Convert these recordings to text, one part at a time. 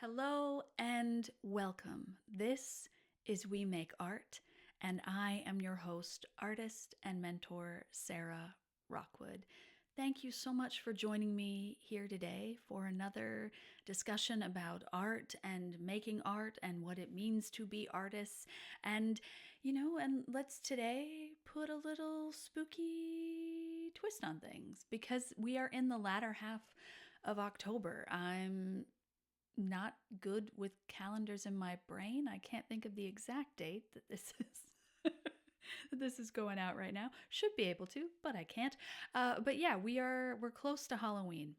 Hello and welcome. This is We Make Art, and I am your host, artist and mentor, Sarah Rockwood. Thank you so much for joining me here today for another discussion about art and making art and what it means to be artists. And let's today put a little spooky twist on things because we are in the latter half of October. I'm not good with calendars in my brain. I can't think of the exact date that this is that this is going out right now. Should be able to, but I can't. But yeah, we're close to Halloween,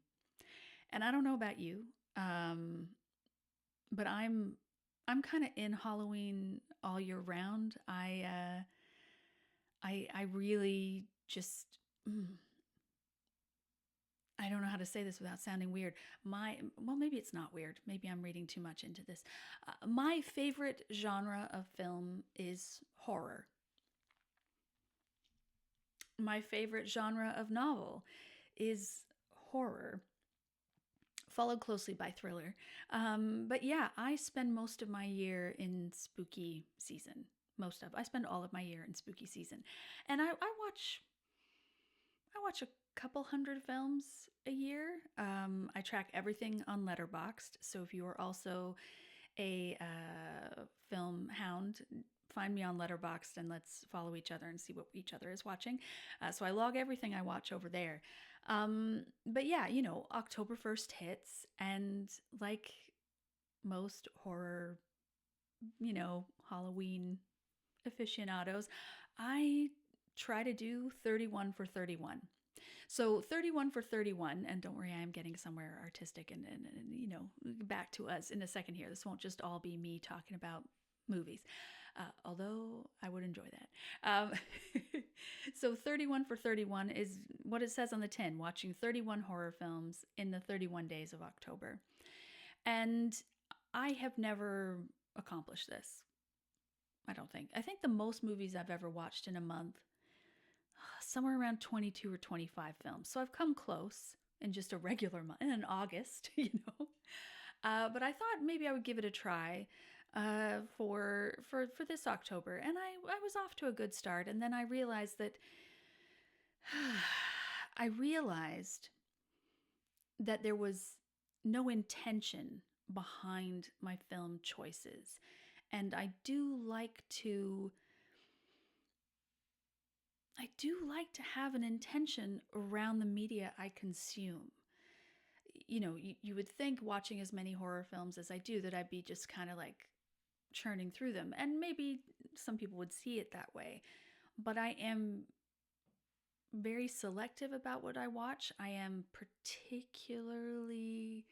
and I don't know about you, but I'm kind of in Halloween all year round. I really just. I don't know how to say this without sounding weird. Maybe it's not weird. Maybe I'm reading too much into this. My favorite genre of film is horror. My favorite genre of novel is horror, followed closely by thriller. But yeah, I spend most of my year in spooky season. I spend all of my year in spooky season, and I watch a couple hundred films a year. I track everything on Letterboxd. So if you are also a film hound, find me on Letterboxd and let's follow each other and see what each other is watching. So I log everything I watch over there. But yeah, October 1st hits, and like most horror, Halloween aficionados, I try to do 31 for 31. So 31 for 31, and don't worry, I am getting somewhere artistic and back to us in a second here. This won't just all be me talking about movies, although I would enjoy that. So 31 for 31 is what it says on the tin, watching 31 horror films in the 31 days of October. And I have never accomplished this, I don't think. I think the most movies I've ever watched in a month, somewhere around 22 or 25 films. So I've come close in just a regular month, in August, But I thought maybe I would give it a try for this October. And I was off to a good start. And then I realized that there was no intention behind my film choices. And I do like to have an intention around the media I consume. You would think watching as many horror films as I do that I'd be just kind of like churning through them. And maybe some people would see it that way. But I am very selective about what I watch. I am particularly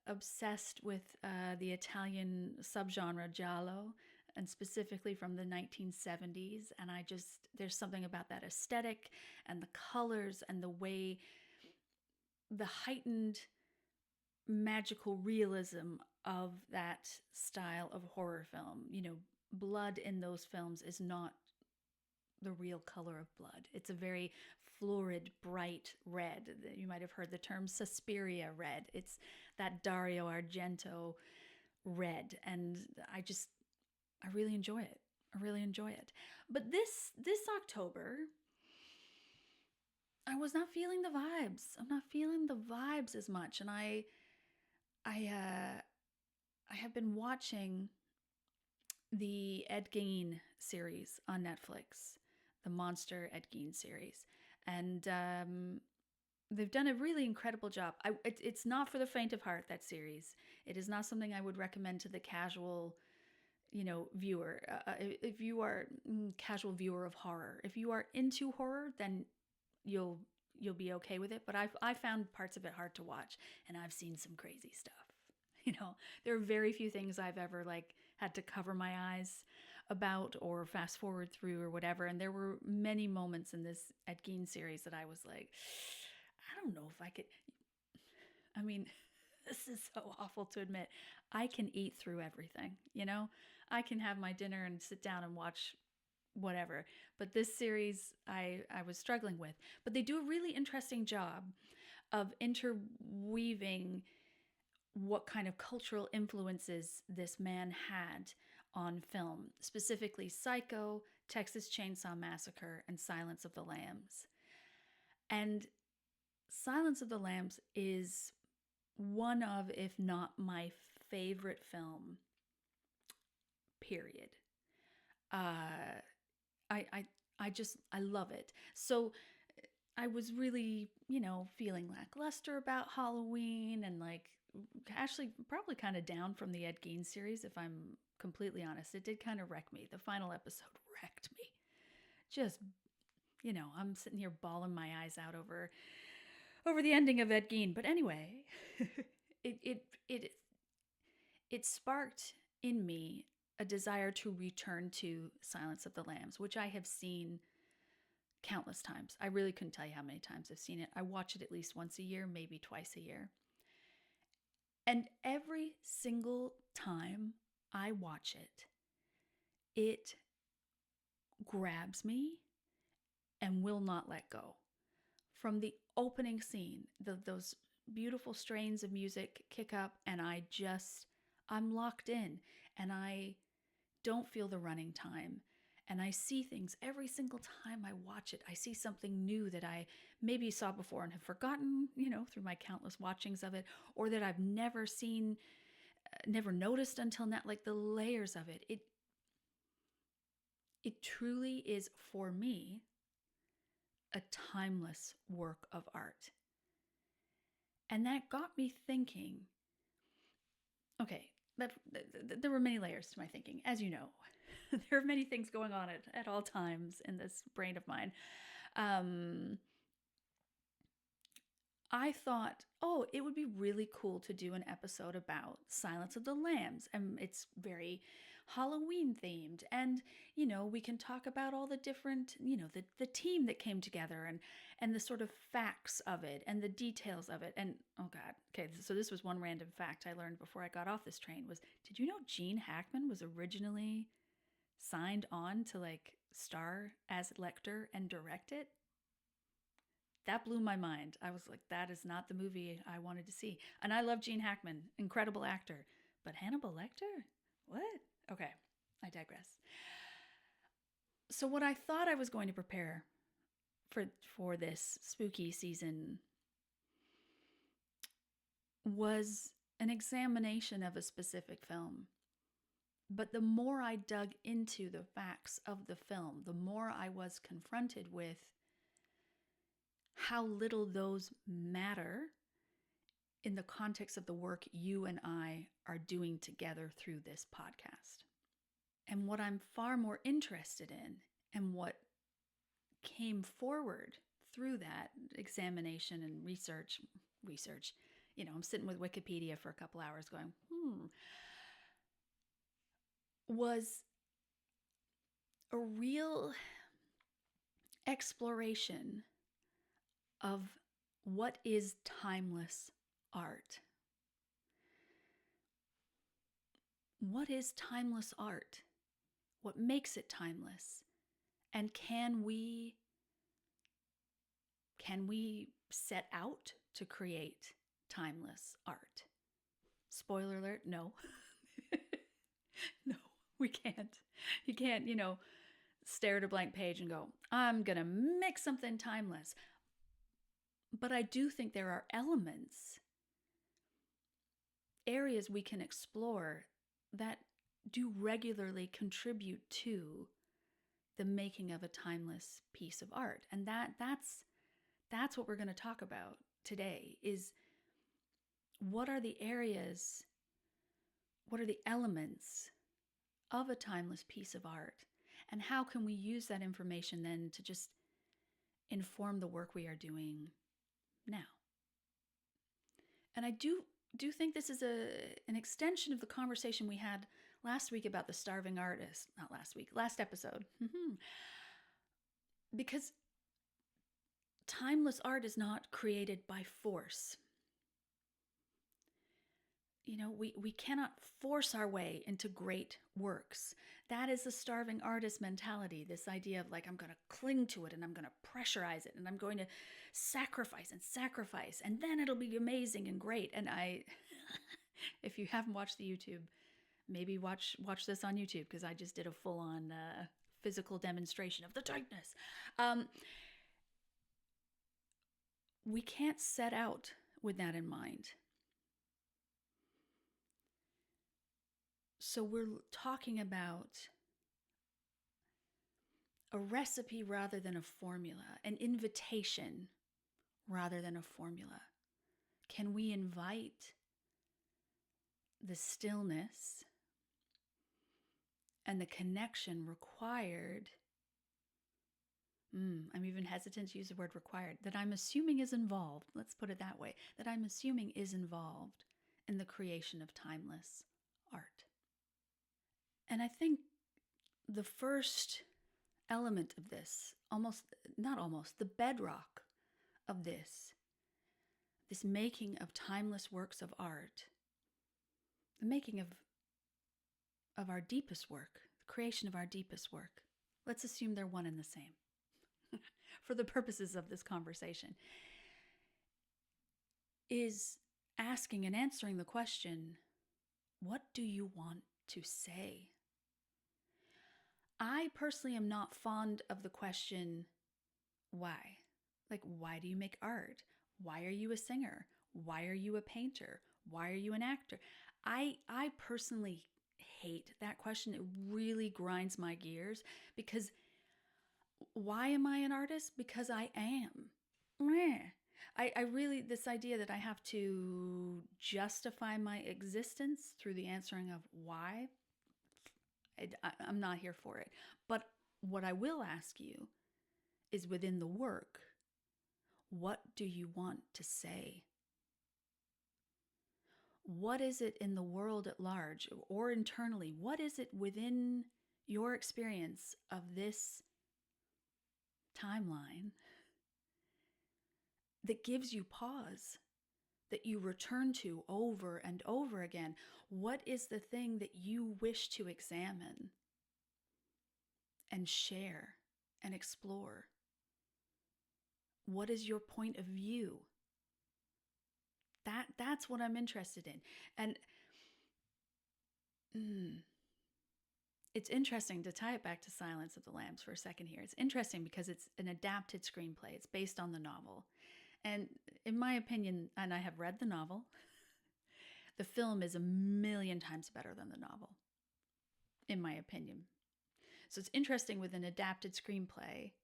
obsessed with the Italian subgenre giallo, and specifically from the 1970s. And there's something about that aesthetic and the colors and the way, the heightened magical realism of that style of horror film. Blood in those films is not the real color of blood. It's a very florid, bright red. You might have heard the term Suspiria red. It's that Dario Argento red. And I really enjoy it. But this October, I was not feeling the vibes. I'm not feeling the vibes as much. And I have been watching the Ed Gein series on Netflix, the Monster Ed Gein series. And they've done a really incredible job. It's not for the faint of heart, that series. It is not something I would recommend to the casual viewer. If you are casual viewer of horror, if you are into horror, then you'll be okay with it. But I found parts of it hard to watch, and I've seen some crazy stuff. There are very few things I've ever had to cover my eyes about or fast forward through or whatever. And there were many moments in this Ed Gein series that I was like, I don't know if I could. I mean, this is so awful to admit. I can eat through everything, I can have my dinner and sit down and watch whatever. But this series I was struggling with. But they do a really interesting job of interweaving what kind of cultural influences this man had on film, specifically Psycho, Texas Chainsaw Massacre, and Silence of the Lambs. And Silence of the Lambs is one of, if not my favorite film, period. I love it. So I was really, feeling lackluster about Halloween and actually probably kind of down from the Ed Gein series, if I'm completely honest. It did kind of wreck me. The final episode wrecked me. Just, I'm sitting here bawling my eyes out over the ending of Ed Gein. But anyway, it sparked in me a desire to return to Silence of the Lambs, which I have seen countless times. I really couldn't tell you how many times I've seen it. I watch it at least once a year, maybe twice a year. And every single time I watch it, it grabs me and will not let go. From the opening scene, those beautiful strains of music kick up, and I'm locked in, and I don't feel the running time. And I see things every single time I watch it. I see something new that I maybe saw before and have forgotten, through my countless watchings of it, or that I've never seen, never noticed until now. Like the layers of it. It truly is, for me, a timeless work of art. And that got me thinking, okay, there were many layers to my thinking, as you know. There are many things going on at all times in this brain of mine. I thought, it would be really cool to do an episode about Silence of the Lambs. And it's very Halloween themed. And, we can talk about all the different, the team that came together and the sort of facts of it and the details of it. And, oh God, okay, so this was one random fact I learned before I got off this train was, did you know Gene Hackman was originally signed on to star as Lecter and direct it? That blew my mind. I was like, that is not the movie I wanted to see. And I love Gene Hackman, incredible actor. But Hannibal Lecter? What? Okay, I digress. So what I thought I was going to prepare for this spooky season was an examination of a specific film. But the more I dug into the facts of the film, the more I was confronted with how little those matter in the context of the work you and I are doing together through this podcast. And what I'm far more interested in, and what came forward through that examination and research, I'm sitting with Wikipedia for a couple hours going, was a real exploration of what is timeless art. What is timeless art? What makes it timeless? And can we set out to create timeless art? Spoiler alert, no. No, we can't. You can't, stare at a blank page and go, I'm going to make something timeless. But I do think there are elements, areas we can explore that do regularly contribute to the making of a timeless piece of art. And that's what we're going to talk about today, is what are the areas, what are the elements of a timeless piece of art, and how can we use that information then to just inform the work we are doing now. And I do think this is an extension of the conversation we had last week about the starving artist. Not last week, last episode. Because timeless art is not created by force. We cannot force our way into great works. That is the starving artist mentality, this idea of I'm going to cling to it and I'm going to pressurize it and I'm going to sacrifice and then it'll be amazing and great. And If you haven't watched the YouTube, maybe watch this on YouTube, because I just did a full-on physical demonstration of the tightness. We can't set out with that in mind. So we're talking about a recipe rather than a formula, an invitation rather than a formula. Can we invite the stillness and the connection required? I'm even hesitant to use the word required, that I'm assuming is involved. Let's put it that way. That I'm assuming is involved in the creation of timeless art. And I think the first element of this, the bedrock of this making of timeless works of art, the making of our deepest work, the creation of our deepest work. Let's assume they're one and the same for the purposes of this conversation, is asking and answering the question, what do you want to say? I personally am not fond of the question, why? Like, why do you make art? Why are you a singer? Why are you a painter? Why are you an actor? I personally hate that question. It really grinds my gears, because why am I an artist? Because I am. I really, this idea that I have to justify my existence through the answering of why, I'm not here for it. But what I will ask you is, within the work, what do you want to say? What is it in the world at large, or internally? What is it within your experience of this timeline that gives you pause, that you return to over and over again? What is the thing that you wish to examine and share and explore? What is your point of view? That's what I'm interested in. And it's interesting to tie it back to Silence of the Lambs for a second here. It's interesting because it's an adapted screenplay. It's based on the novel. And in my opinion, and I have read the novel, the film is 1,000,000 times better than the novel, in my opinion. So it's interesting with an adapted screenplay,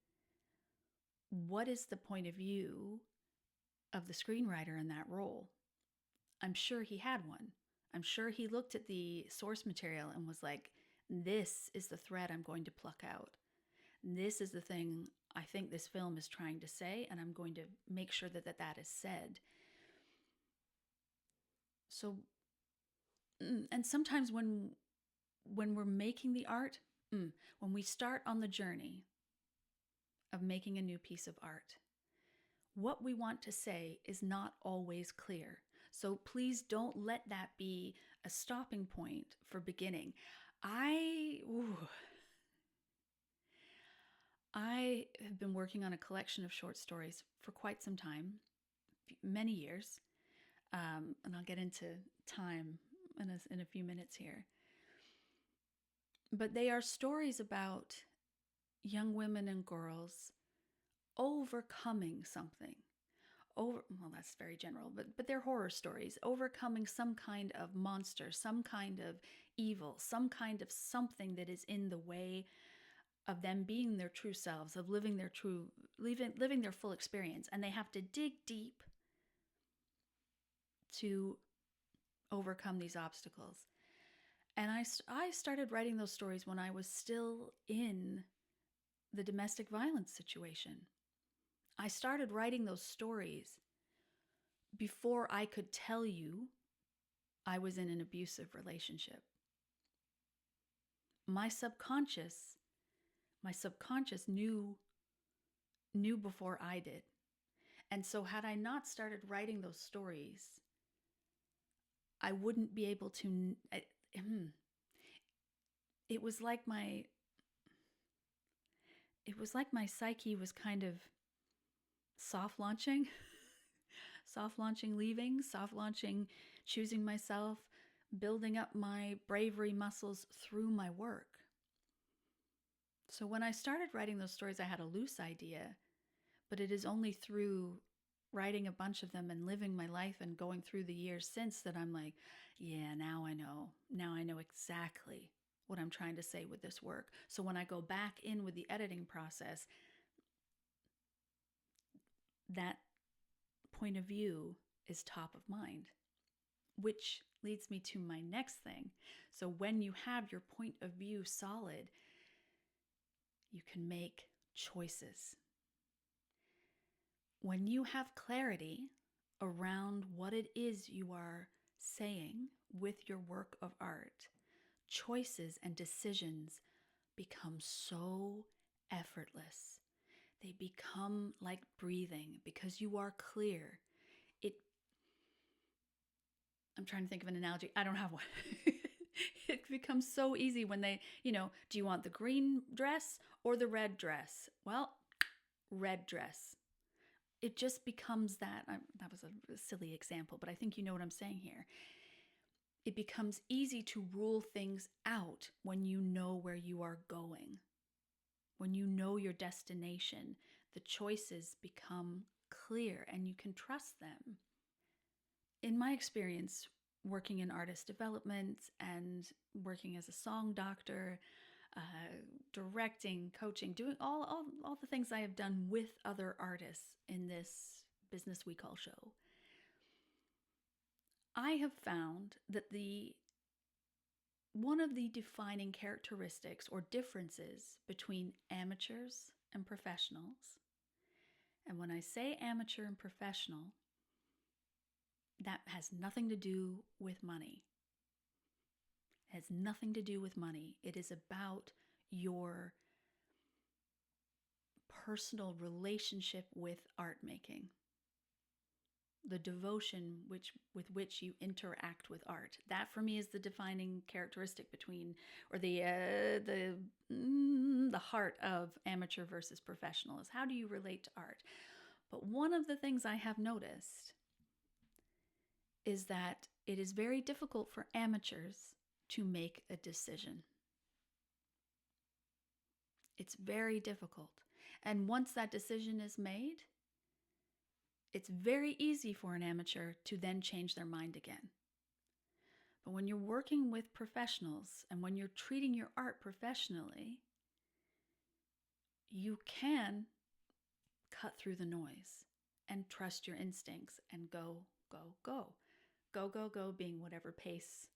what is the point of view of the screenwriter in that role? I'm sure he had one. I'm sure he looked at the source material and was like, this is the thread I'm going to pluck out. This is the thing I think this film is trying to say, and I'm going to make sure that that is said. So, and sometimes when we're making the art, when we start on the journey of making a new piece of art, what we want to say is not always clear. So please don't let that be a stopping point for beginning. I have been working on a collection of short stories for quite some time, many years, and I'll get into time in a few minutes here. But they are stories about young women and girls overcoming something. Well, that's very general, but they're horror stories, overcoming some kind of monster, some kind of evil, some kind of something that is in the way of them being their true selves, of living their full experience. And they have to dig deep to overcome these obstacles. And I started writing those stories when I was still in the domestic violence situation. I started writing those stories before I could tell you I was in an abusive relationship. My subconscious knew before I did. And so had I not started writing those stories, I wouldn't be able to. It was like my psyche was kind of soft launching, leaving, soft launching choosing myself, building up my bravery muscles through my work. So when I started writing those stories, I had a loose idea, but it is only through writing a bunch of them and living my life and going through the years since that I'm like, yeah, now I know. Now I know exactly what I'm trying to say with this work. So when I go back in with the editing process, that point of view is top of mind, which leads me to my next thing. So when you have your point of view solid, you can make choices. When you have clarity around what it is you are saying with your work of art, choices and decisions become so effortless. They become like breathing because you are clear. I'm trying to think of an analogy. I don't have one. It becomes so easy when they, do you want the green dress or the red dress? Well, red dress. It just becomes that. That was a silly example, but I think you know what I'm saying here. It becomes easy to rule things out when you know where you are going. When you know your destination, the choices become clear and you can trust them. In my experience, working in artist development and working as a song doctor, directing, coaching, doing all the things I have done with other artists in this business we call show, I have found that one of the defining characteristics or differences between amateurs and professionals, and when I say amateur and professional, that has nothing to do with money. It has nothing to do with money. It is about your personal relationship with art making. The devotion with which you interact with art. That for me is the defining characteristic between, or the heart of amateur versus professional, is how do you relate to art? But one of the things I have noticed is that it is very difficult for amateurs to make a decision. It's very difficult. And once that decision is made, it's very easy for an amateur to then change their mind again. But when you're working with professionals and when you're treating your art professionally, you can cut through the noise and trust your instincts and go, go, go. Go, go, go, being whatever pace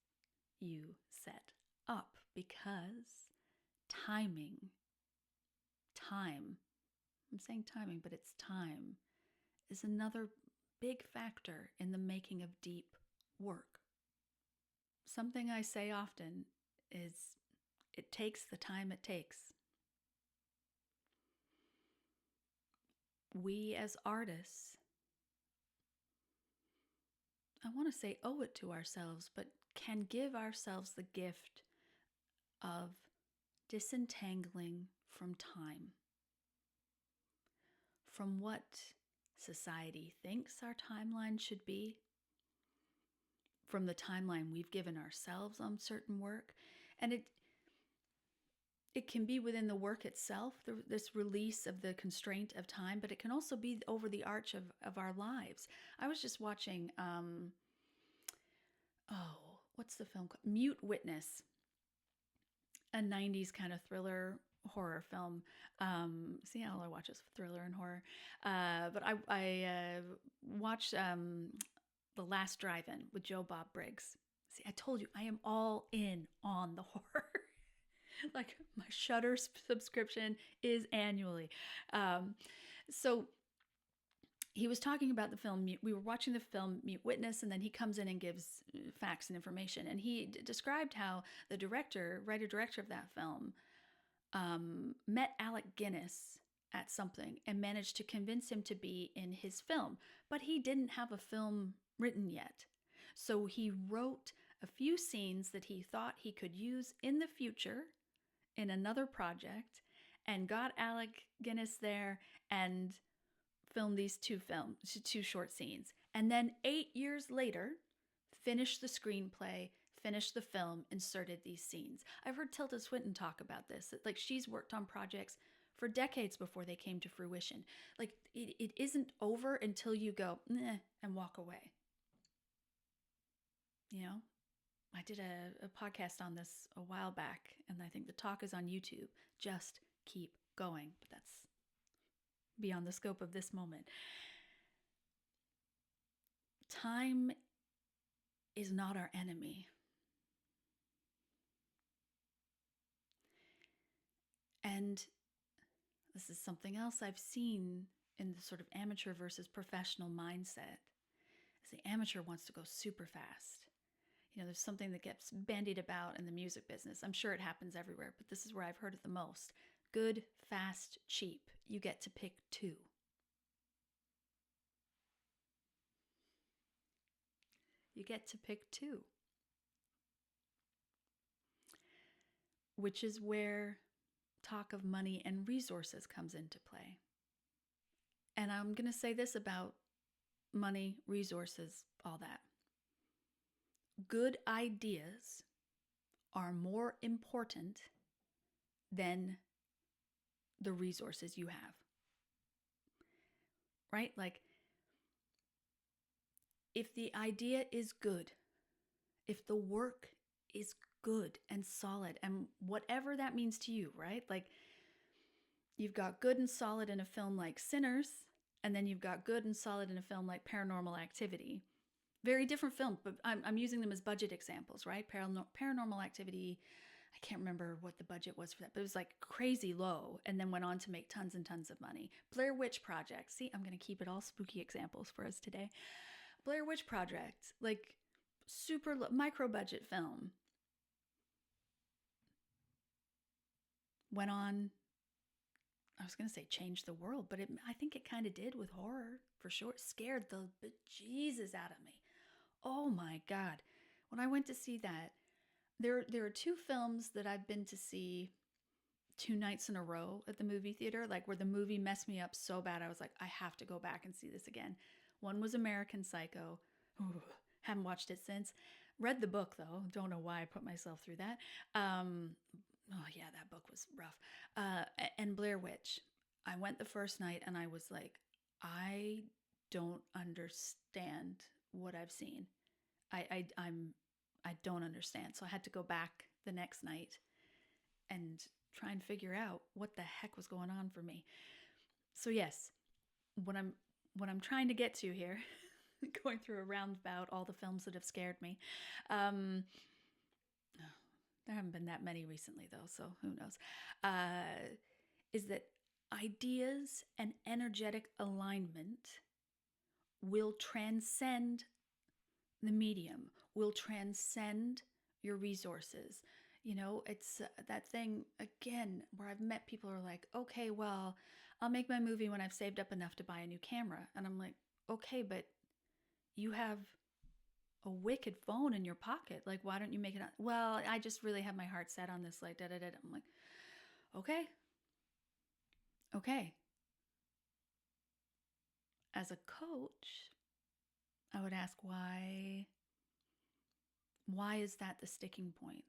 you set up, because time, I'm saying timing, but it's time, is another big factor in the making of deep work. Something I say often is, it takes the time it takes. We as artists, I want to say owe it to ourselves, but can give ourselves the gift of disentangling from time, from what society thinks our timeline should be, from the timeline we've given ourselves on certain work. And it can be within the work itself, this release of the constraint of time, but it can also be over the arch of our lives. I was just watching, what's the film called? Mute Witness, a 90s kind of thriller horror film. See, all I watch is thriller and horror. But I watched The Last Drive-In with Joe Bob Briggs. See, I told you, I am all in on the horror. Like, my Shudder subscription is annually. So he was talking about the film. We were watching the film Mute Witness, and then he comes in and gives facts and information. And he described how the writer-director of that film met Alec Guinness at something and managed to convince him to be in his film. But he didn't have a film written yet. So he wrote a few scenes that he thought he could use in the future in another project, and got Alec Guinness there and filmed these two short scenes. And then 8 years later, finished the screenplay, finished the film, inserted these scenes. I've heard Tilda Swinton talk about this. Like, she's worked on projects for decades before they came to fruition. Like, it isn't over until you go, "Nah," and walk away. You know? I did a podcast on this a while back, and I think the talk is on YouTube. Just keep going. But that's beyond the scope of this moment. Time is not our enemy. And this is something else I've seen in the sort of amateur versus professional mindset. Is the amateur wants to go super fast. You know, there's something that gets bandied about in the music business. I'm sure it happens everywhere, but this is where I've heard it the most. Good, fast, cheap. You get to pick two. You get to pick two. Which is where talk of money and resources comes into play. And I'm going to say this about money, resources, all that. Good ideas are more important than the resources you have. Right? Like, if the idea is good, if the work is good and solid, and whatever that means to you, right? Like, you've got good and solid in a film like Sinners, and then you've got good and solid in a film like Paranormal Activity. Very different films, but I'm using them as budget examples, right? Paranormal Activity, I can't remember what the budget was for that, but it was like crazy low, and then went on to make tons and tons of money. Blair Witch Project. See, I'm going to keep it all spooky examples for us today. Blair Witch Project, like super micro budget film. Went on, I was going to say change the world, but I think it kind of did with horror, for sure. It scared the bejesus out of me. Oh my God. When I went to see that, there are two films that I've been to see 2 nights in a row at the movie theater, like where the movie messed me up so bad I was like, I have to go back and see this again. One was American Psycho. Ooh, haven't watched it since. Read the book though. Don't know why I put myself through that. Oh yeah, that book was rough. And Blair Witch. I went the first night and I was like, I don't understand what I've seen. I don't understand. So I had to go back the next night and try and figure out what the heck was going on for me. So yes, what I'm trying to get to here, going through a roundabout all the films that have scared me. There haven't been that many recently though, so who knows? Is that ideas and energetic alignment will transcend the medium, will transcend your resources. You know, it's that thing, again, where I've met people who are like, okay, well, I'll make my movie when I've saved up enough to buy a new camera. And I'm like, okay, but you have a wicked phone in your pocket. Like, why don't you make it? Well, I just really have my heart set on this, like, da da da. I'm like, okay. As a coach, I would ask why is that the sticking point?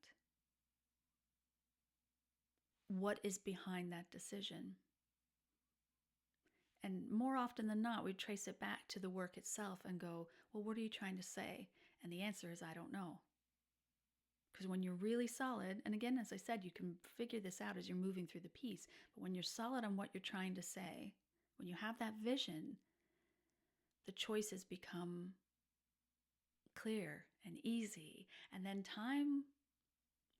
What is behind that decision? And more often than not, we trace it back to the work itself and go, well, what are you trying to say? And the answer is, I don't know. Because when you're really solid, and again, as I said, you can figure this out as you're moving through the piece, but when you're solid on what you're trying to say, when you have that vision, the choices become clear and easy. And then time,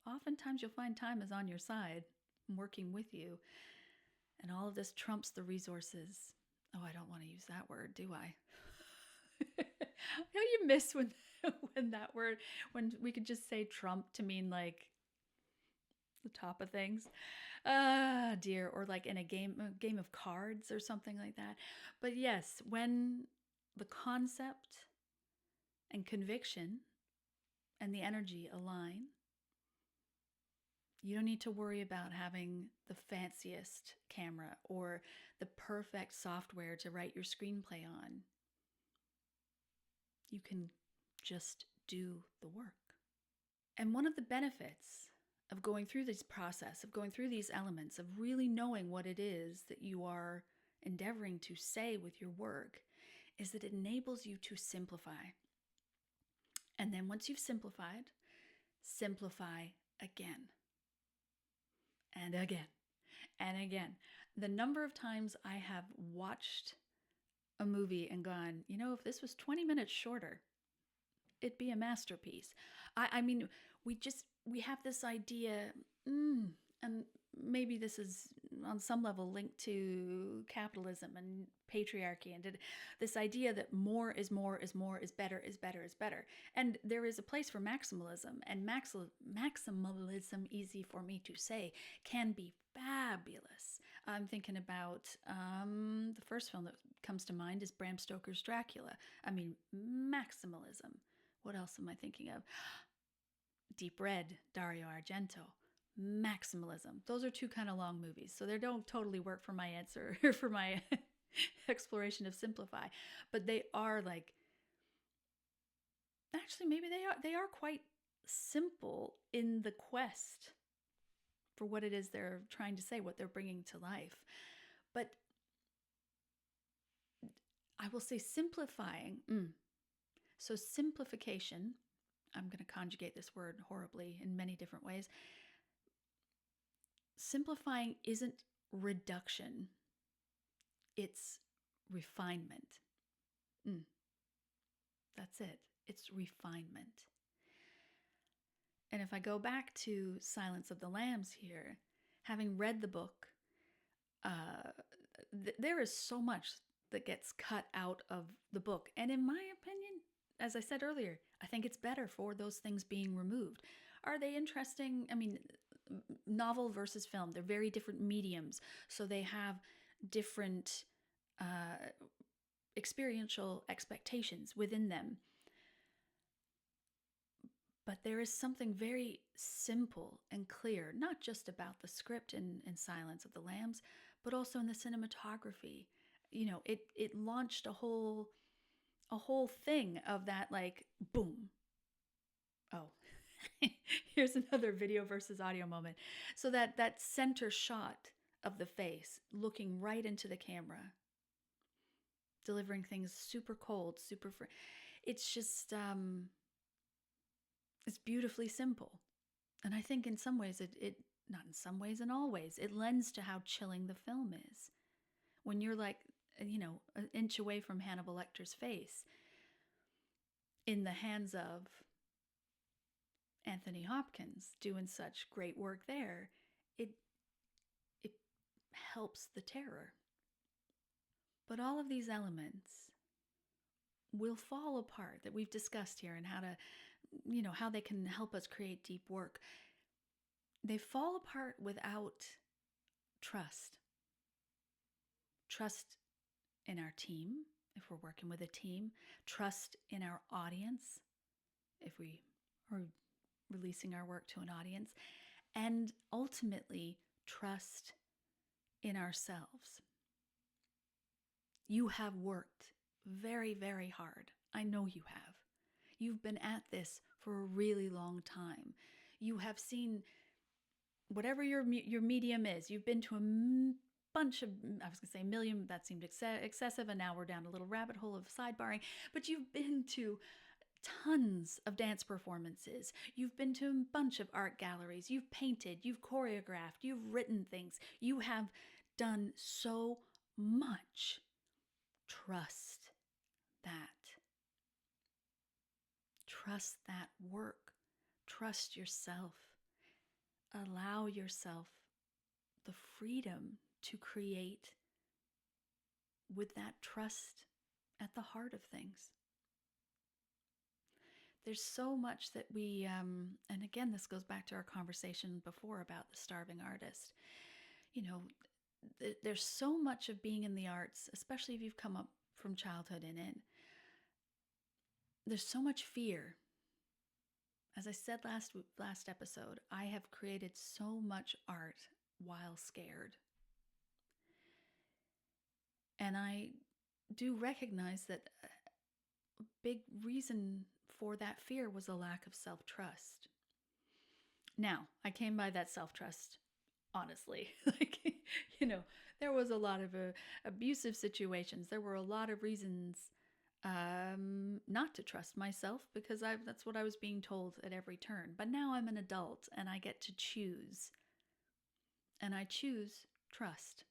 oftentimes you'll find time is on your side, working with you. And all of this trumps the resources. Oh, I don't want to use that word, do I? How you miss when that word, when we could just say Trump to mean like the top of things. Ah, dear. Or like in a game of cards or something like that. But yes, when the concept and conviction and the energy align, you don't need to worry about having the fanciest camera or the perfect software to write your screenplay on. You can just do the work. And one of the benefits of going through this process, of going through these elements, of really knowing what it is that you are endeavoring to say with your work, is that it enables you to simplify. And then once you've simplified, simplify again and again and again. The number of times I have watched a movie and gone, if this was 20 minutes shorter, it'd be a masterpiece. I mean, we have this idea, and maybe this is on some level linked to capitalism and patriarchy, and this idea that more is more is more is better is better is better. And there is a place for maximalism, and maximalism, easy for me to say, can be fabulous. I'm thinking about the first film that comes to mind is Bram Stoker's Dracula. I mean, maximalism. What else am I thinking of? Deep Red, Dario Argento. Maximalism. Those are two kind of long movies, so they don't totally work for my answer or for my exploration of simplify. But they are actually, maybe they are quite simple in the quest for what it is they're trying to say, what they're bringing to life. But I will say simplifying. So simplification, I'm going to conjugate this word horribly in many different ways. Simplifying isn't reduction. It's refinement. That's it. It's refinement. And if I go back to Silence of the Lambs here, having read the book, there is so much that gets cut out of the book. And in my opinion, as I said earlier, I think it's better for those things being removed. Are they interesting? I mean, novel versus film, they're very different mediums. So they have different experiential expectations within them. But there is something very simple and clear, not just about the script in Silence of the Lambs, but also in the cinematography. It launched a whole thing of that, boom. Oh, here's another video versus audio moment. So that center shot of the face, looking right into the camera, delivering things super cold, super free. It's just, it's beautifully simple. And I think in some ways, it not in some ways, in all ways, it lends to how chilling the film is. When you're an inch away from Hannibal Lecter's face, in the hands of Anthony Hopkins doing such great work there, it helps the terror. But all of these elements will fall apart that we've discussed here, and how they can help us create deep work. They fall apart without trust. Trust in our team, if we're working with a team. Trust in our audience, if we are releasing our work to an audience. And ultimately, trust in ourselves. You have worked very, very hard. I know you have. You've been at this for a really long time. You have seen whatever your medium is. You've been to a bunch of, I was going to say million, that seemed excessive, and now we're down a little rabbit hole of sidebarring, but you've been to tons of dance performances. You've been to a bunch of art galleries. You've painted, you've choreographed, you've written things. You have done so much. Trust that. Trust that work. Trust yourself. Allow yourself the freedom to create with that trust at the heart of things. There's so much that we, and again, this goes back to our conversation before about the starving artist. There's so much of being in the arts, especially if you've come up from childhood in it. There's so much fear. As I said last episode, I have created so much art while scared. And I do recognize that a big reason for that fear was a lack of self-trust. Now, I came by that self-trust, honestly. Like, there was a lot of abusive situations. There were a lot of reasons not to trust myself because that's what I was being told at every turn. But now I'm an adult and I get to choose. And I choose trust.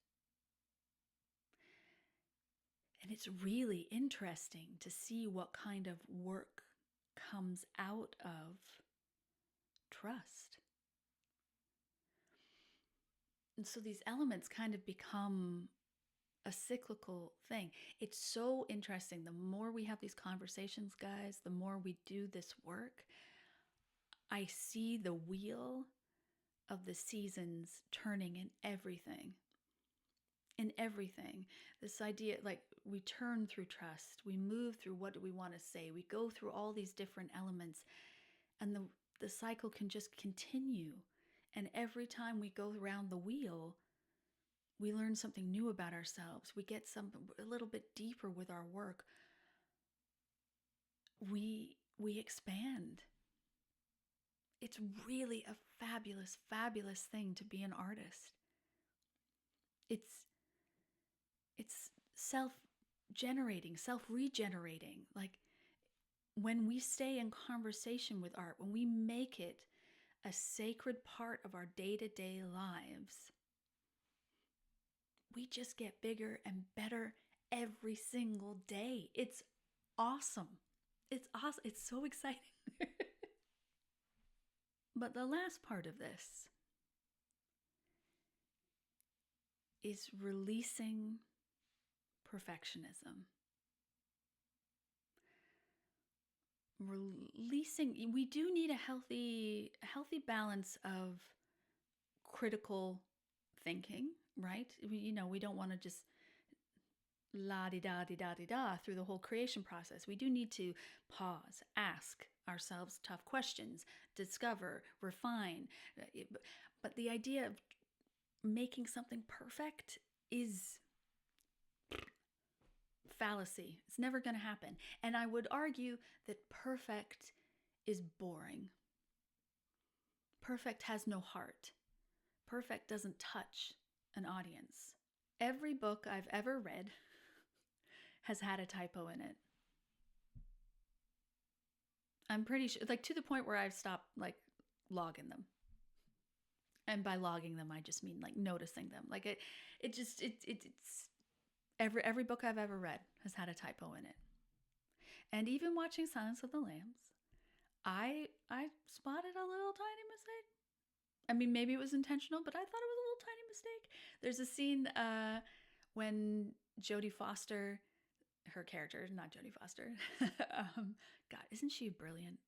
And it's really interesting to see what kind of work comes out of trust. And so these elements kind of become a cyclical thing. It's so interesting. The more we have these conversations, guys, the more we do this work, I see the wheel of the seasons turning in everything. In everything. This idea, like, we turn through trust, we move through what do we want to say, we go through all these different elements, and the cycle can just continue. And every time we go around the wheel, we learn something new about ourselves. We get something a little bit deeper with our work. We expand. It's really a fabulous, fabulous thing to be an artist. It's self-generating, self-regenerating. Like, when we stay in conversation with art, when we make it a sacred part of our day-to-day lives, we just get bigger and better every single day. It's awesome. It's awesome. It's so exciting. But the last part of this is releasing perfectionism. We do need a healthy balance of critical thinking, right? We don't want to just la-di-da-di-da-di-da through the whole creation process. We do need to pause, ask ourselves tough questions, discover, refine. But the idea of making something perfect is fallacy. It's never going to happen. And I would argue that perfect is boring. Perfect has no heart. Perfect doesn't touch an audience. Every book I've ever read has had a typo in it. I'm pretty sure, like, to the point where I've stopped, like, logging them. And by logging them, I just mean, like, noticing them. Like, it's every book I've ever read has had a typo in it. And even watching Silence of the Lambs, I spotted a little tiny mistake. I mean, maybe it was intentional, but I thought it was a little tiny mistake. There's a scene when Jodie Foster, her character, not Jodie Foster, God, isn't she brilliant?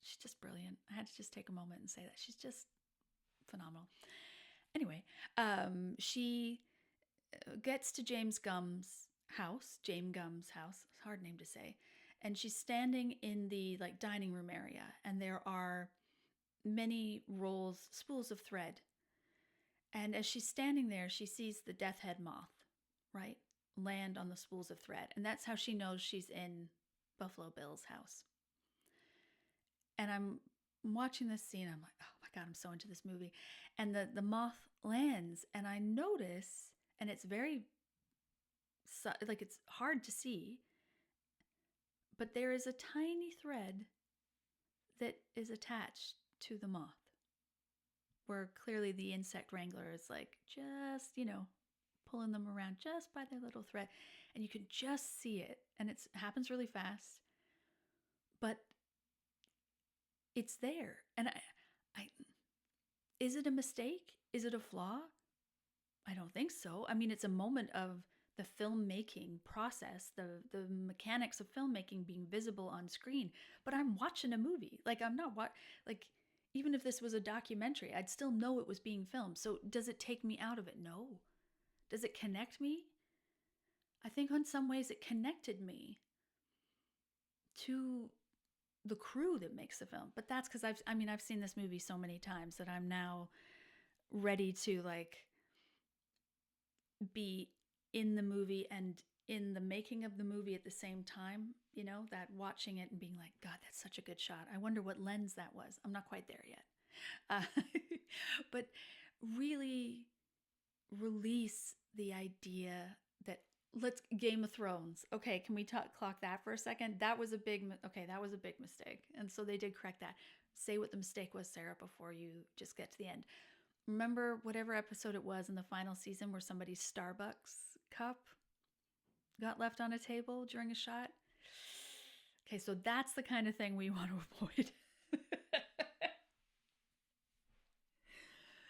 She's just brilliant. I had to just take a moment and say that. She's just phenomenal. Anyway, she gets to James Gumm's house. It's a hard name to say. And she's standing in the, like, dining room area, and there are many spools of thread. And as she's standing there, she sees the death head moth, right, land on the spools of thread. And that's how she knows she's in Buffalo Bill's house. And I'm watching this scene. I'm like, oh my God, I'm so into this movie. And the moth lands, and I notice, and it's very, like, it's hard to see, but there is a tiny thread that is attached to the moth, where clearly the insect wrangler is, like, just, pulling them around just by their little thread. And you can just see it. And it happens really fast. But it's there. And is it a mistake? Is it a flaw? I don't think so. I mean, it's a moment of the filmmaking process, the mechanics of filmmaking being visible on screen. But I'm watching a movie. Like, I'm not like, even if this was a documentary, I'd still know it was being filmed. So does it take me out of it? No. Does it connect me? I think in some ways it connected me to the crew that makes the film. But that's because I've seen this movie so many times that I'm now ready to, like, be in the movie and in the making of the movie at the same time, that watching it and being like, God, that's such a good shot. I wonder what lens that was. I'm not quite there yet. But really release the idea that let's Game of Thrones. Okay, can we clock that for a second? That was a big mistake. And so they did correct that. Say what the mistake was, Sarah, before you just get to the end. Remember whatever episode it was in the final season where somebody's Starbucks cup got left on a table during a shot? Okay, so that's the kind of thing we want to avoid.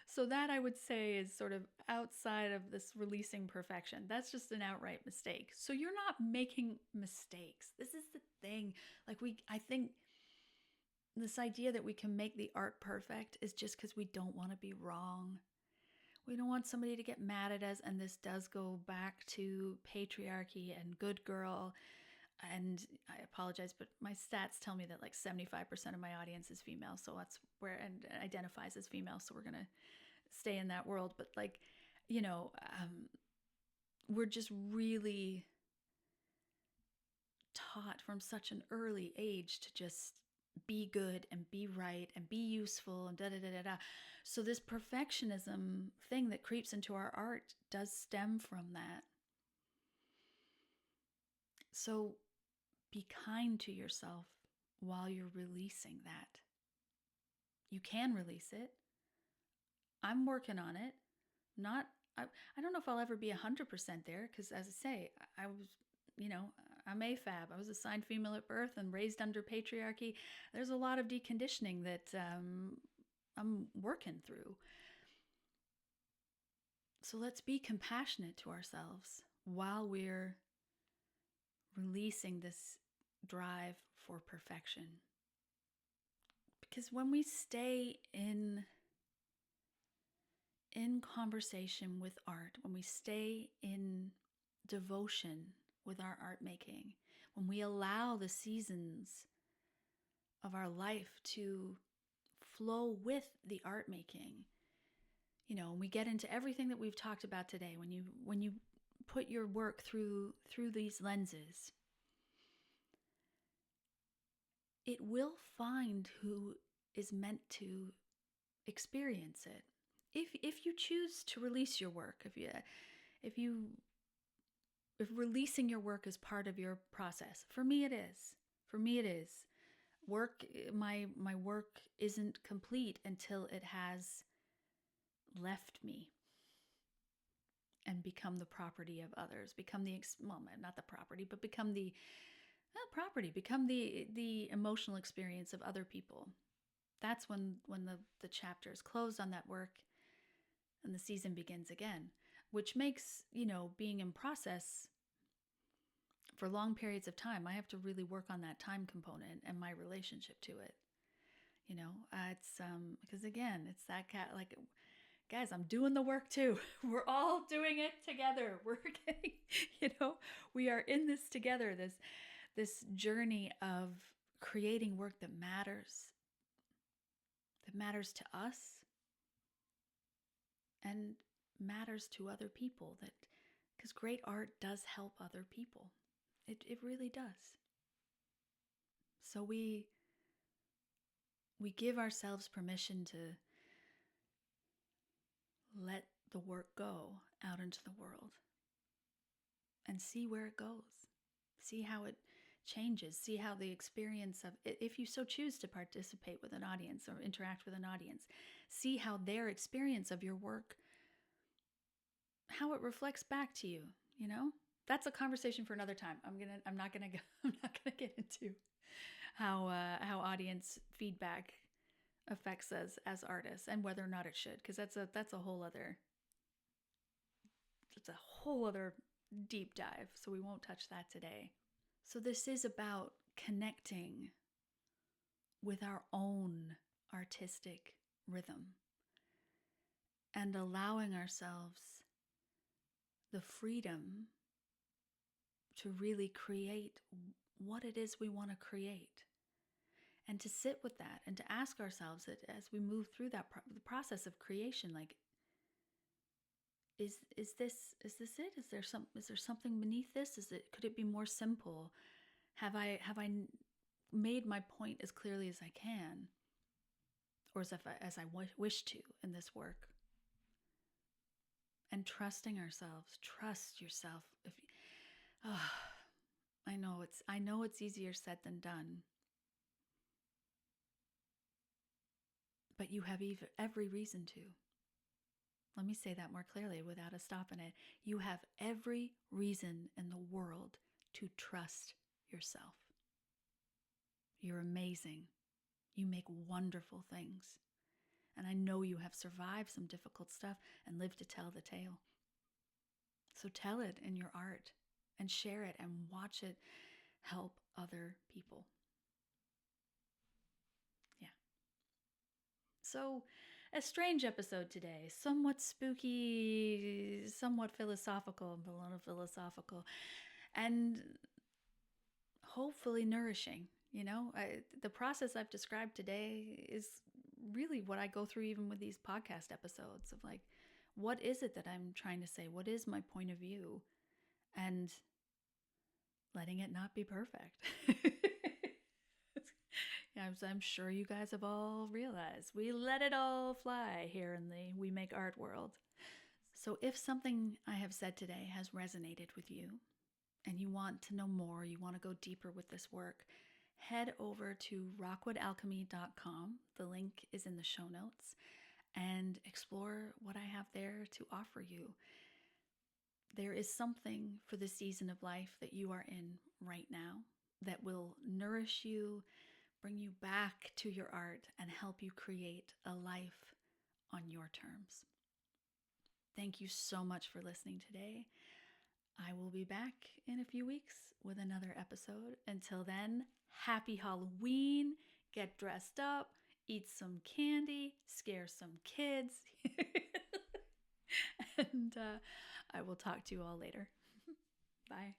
So that I would say is sort of outside of this releasing perfection. That's just an outright mistake. So you're not making mistakes. This is the thing. Like I think this idea that we can make the art perfect is just because we don't want to be wrong. We don't want somebody to get mad at us. And this does go back to patriarchy and good girl. And I apologize, but my stats tell me that like 75% of my audience is female. So that's where, and identifies as female. So we're going to stay in that world. But like, we're just really taught from such an early age to just be good and be right and be useful and da-da-da-da-da. So this perfectionism thing that creeps into our art does stem from that. So be kind to yourself while you're releasing that. You can release it. I'm working on it. I don't know if I'll ever be 100% there, because as I say, I was, I'm AFAB. I was assigned female at birth and raised under patriarchy. There's a lot of deconditioning that I'm working through. So let's be compassionate to ourselves while we're releasing this drive for perfection. Because when we stay in conversation with art, when we stay in devotion with our art making, when we allow the seasons of our life to flow with the art making, and we get into everything that we've talked about today, when you put your work through these lenses, it will find who is meant to experience it. If you choose to release your work, if releasing your work is part of your process, for me it is. My work isn't complete until it has left me and become the property of others, become not the property, but become the emotional experience of other people. That's when the chapter is closed on that work and the season begins again, which makes, being in process for long periods of time, I have to really work on that time component and my relationship to it. It's because again, it's that like, guys, I'm doing the work too. We're all doing it together. We're getting, we are in this together, this journey of creating work that matters to us and matters to other people, because great art does help other people. It really does. So we give ourselves permission to let the work go out into the world and see where it goes. See how it changes. See how the experience of, if you so choose to participate with an audience or interact with an audience, see how their experience of your work, how it reflects back to you. That's a conversation for another time. I'm not gonna get into how audience feedback affects us as artists and whether or not it should, because that's a whole other deep dive. So we won't touch that today. So this is about connecting with our own artistic rhythm and allowing ourselves the freedom to really create what it is we want to create, and to sit with that and to ask ourselves that as we move through that the process of creation, like, is this it? Is there something beneath this? Could it be more simple? Have I made my point as clearly as I can, or as I wish to in this work? And trusting ourselves, trust yourself. If oh, I know it's easier said than done, but you have every reason to. Let me say that more clearly without a stop in it. You have every reason in the world to trust yourself. You're amazing. You make wonderful things. And I know you have survived some difficult stuff and lived to tell the tale. So tell it in your art and share it and watch it help other people. Yeah. So, a strange episode today, somewhat spooky, somewhat philosophical, and hopefully nourishing. The process I've described today is really what I go through even with these podcast episodes of like, what is it that I'm trying to say? What is my point of view? And letting it not be perfect. As I'm sure you guys have all realized, we let it all fly here in the We Make Art world. So if something I have said today has resonated with you and you want to know more, you want to go deeper with this work, head over to rockwoodalchemy.com. The link is in the show notes, and explore what I have there to offer you. There is something for the season of life that you are in right now that will nourish you, bring you back to your art, and help you create a life on your terms. Thank you so much for listening today. I will be back in a few weeks with another episode. Until then, happy Halloween, get dressed up, eat some candy, scare some kids, and I will talk to you all later. Bye.